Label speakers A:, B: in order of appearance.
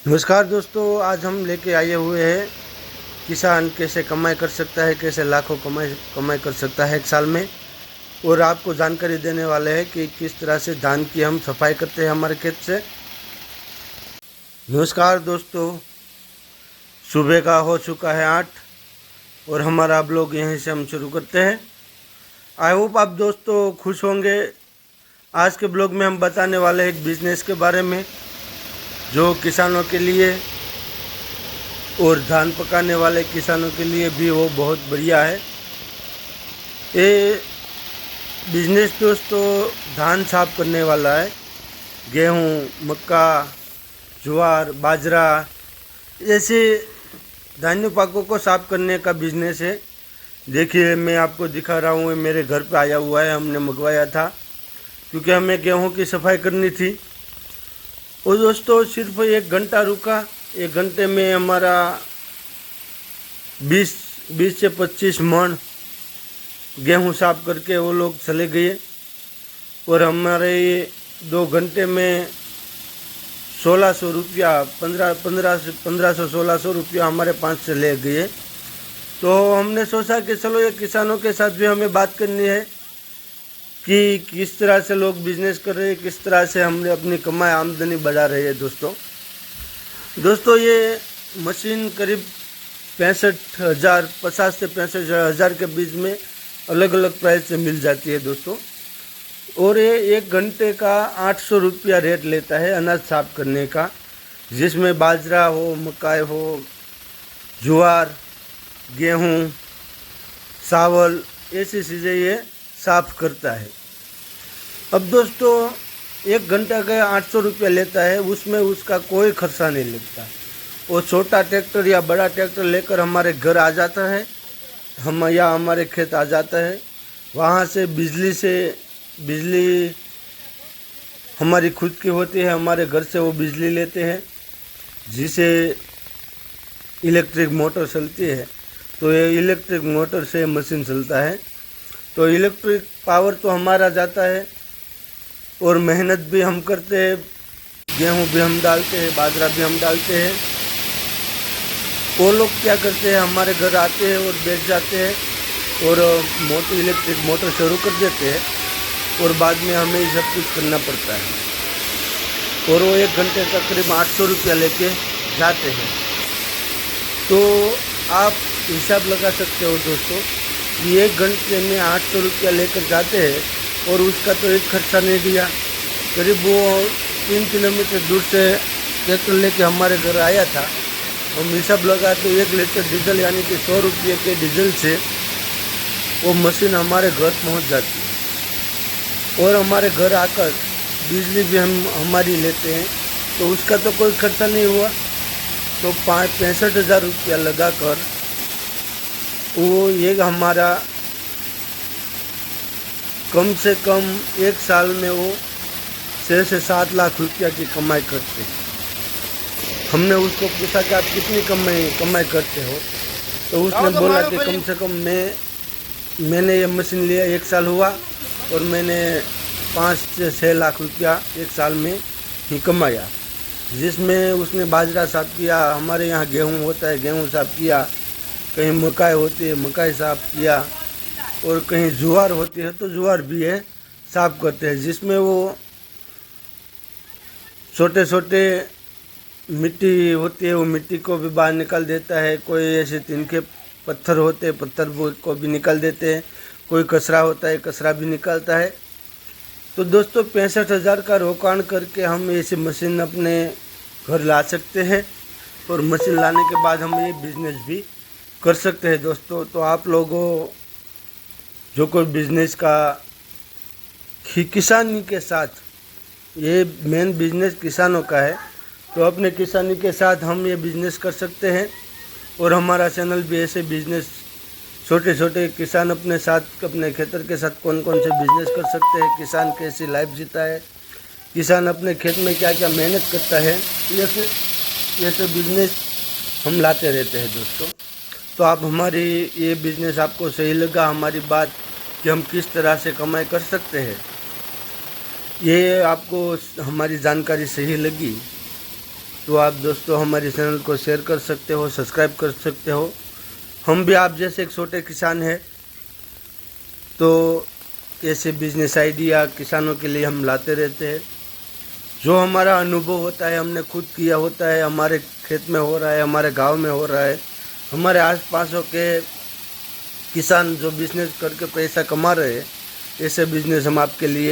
A: नमस्कार दोस्तों, आज हम लेके आए हुए हैं किसान कैसे कमाई कर सकता है, कैसे लाखों कमाई कर सकता है एक साल में। और आपको जानकारी देने वाले हैं कि किस तरह से धान की हम सफाई करते हैं हमारे खेत से। नमस्कार दोस्तों, सुबह का हो चुका है 8 और हमारा ब्लॉग यहीं से हम शुरू करते हैं। आई होप आप दोस्तों खुश होंगे। आज के ब्लॉग में हम बताने वाले हैं एक बिज़नेस के बारे में जो किसानों के लिए और धान पकाने वाले किसानों के लिए भी वो बहुत बढ़िया है। ये बिजनेस दोस्तों धान साफ करने वाला है। गेहूँ, मक्का, ज्वार, बाजरा ऐसे धान्य पाकों को साफ करने का बिजनेस है। देखिए मैं आपको दिखा रहा हूँ, मेरे घर पे आया हुआ है, हमने मंगवाया था क्योंकि हमें गेहूँ की सफाई करनी थी। और दोस्तों सिर्फ 1 घंटा रुका। 1 घंटे में हमारा 20 से 25 मन गेहूं साफ करके वो लोग चले गए। और हमारे ये 2 घंटे में 1600 रुपया 1500-1600 रुपया हमारे पास से ले गए। तो हमने सोचा कि चलो ये किसानों के साथ भी हमें बात करनी है कि किस तरह से लोग बिजनेस कर रहे हैं, किस तरह से हमने अपनी कमाई आमदनी बढ़ा रहे हैं। दोस्तों ये मशीन करीब 50 से 65,000 के बीच में अलग अलग प्राइस से मिल जाती है दोस्तों। और ये 1 घंटे का 800 रुपया रेट लेता है अनाज साफ करने का, जिसमें बाजरा हो, मकाई हो, ज्वार, गेहूँ, चावल ऐसी चीज़ें ये साफ करता है। अब दोस्तों 1 घंटा का 800 रुपया लेता है, उसमें उसका कोई खर्चा नहीं लगता। वो छोटा ट्रैक्टर या बड़ा ट्रैक्टर लेकर हमारे घर आ जाता है, हम या हमारे खेत आ जाता है। वहाँ से बिजली हमारी खुद की होती है, हमारे घर से वो बिजली लेते हैं जिसे इलेक्ट्रिक मोटर चलती है। तो ये इलेक्ट्रिक मोटर से मशीन चलता है। तो इलेक्ट्रिक पावर तो हमारा जाता है और मेहनत भी हम करते हैं, गेहूँ भी हम डालते हैं, बाजरा भी हम डालते हैं। वो लोग क्या करते हैं, हमारे घर आते हैं और बैठ जाते हैं और इलेक्ट्रिक मोटर शुरू कर देते हैं और बाद में हमें ये सब कुछ करना पड़ता है। और वो 1 घंटे का करीब 800 रुपया लेके जाते हैं। तो आप हिसाब लगा सकते हो दोस्तों, 1 घंटे में 800 रुपया लेकर जाते हैं और उसका तो एक खर्चा नहीं दिया। करीब वो 3 किलोमीटर दूर से ट्रैक्टर लेके हमारे घर आया था। हम हिसाब लगा तो 1 लीटर डीजल यानी कि 100 रुपये के डीजल से वो मशीन हमारे घर पहुंच जाती है। और हमारे घर आकर बिजली भी हमारी लेते हैं, तो उसका तो कोई खर्चा नहीं हुआ। तो 65,000 रुपया लगा कर वो ये हमारा कम से कम 1 साल में वो 6 से 7 लाख रुपया की कमाई करते हैं। हमने उसको पूछा कि आप कितनी कमाई करते हो, तो उसने बोला कि कम से कम मैंने ये मशीन लिया 1 साल हुआ और मैंने 5 से 6 लाख रुपया 1 साल में ही कमाया। जिसमें उसने बाजरा साफ किया, हमारे यहाँ गेहूँ होता है गेहूँ साफ किया, कहीं मकाई होती है मकाई साफ किया, और कहीं ज्वार होती है तो ज्वार भी है साफ करते हैं। जिसमें वो छोटे छोटे मिट्टी होती है, वो मिट्टी को भी बाहर निकाल देता है। कोई ऐसे तिनके पत्थर होते हैं, पत्थर को भी निकाल देते हैं। कोई कचरा होता है, कचरा भी निकालता है। तो दोस्तों 65,000 का रोकाण करके हम ऐसी मशीन अपने घर ला सकते हैं और मशीन लाने के बाद हम ये बिज़नेस भी कर सकते हैं दोस्तों। तो आप लोगों जो कोई बिज़नेस का किसानी के साथ, ये मेन बिज़नेस किसानों का है, तो अपने किसानी के साथ हम ये बिज़नेस कर सकते हैं। और हमारा चैनल भी ऐसे बिज़नेस छोटे छोटे किसान अपने साथ अपने खेतर के साथ कौन कौन से बिज़नेस कर सकते हैं, किसान कैसी लाइफ जीता है, किसान अपने खेत में क्या क्या मेहनत करता है, ऐसे बिज़नेस हम लाते रहते हैं दोस्तों। तो आप हमारी ये बिज़नेस आपको सही लगा, हमारी बात कि हम किस तरह से कमाई कर सकते हैं, ये आपको हमारी जानकारी सही लगी तो आप दोस्तों हमारे चैनल को शेयर कर सकते हो, सब्सक्राइब कर सकते हो। हम भी आप जैसे एक छोटे किसान हैं, तो ऐसे बिजनेस आइडिया किसानों के लिए हम लाते रहते हैं। जो हमारा अनुभव होता है, हमने खुद किया होता है, हमारे खेत में हो रहा है, हमारे गांव में हो रहा है, हमारे आसपास के किसान जो बिजनेस करके पैसा कमा रहे हैं, ऐसे बिजनेस हम आपके लिए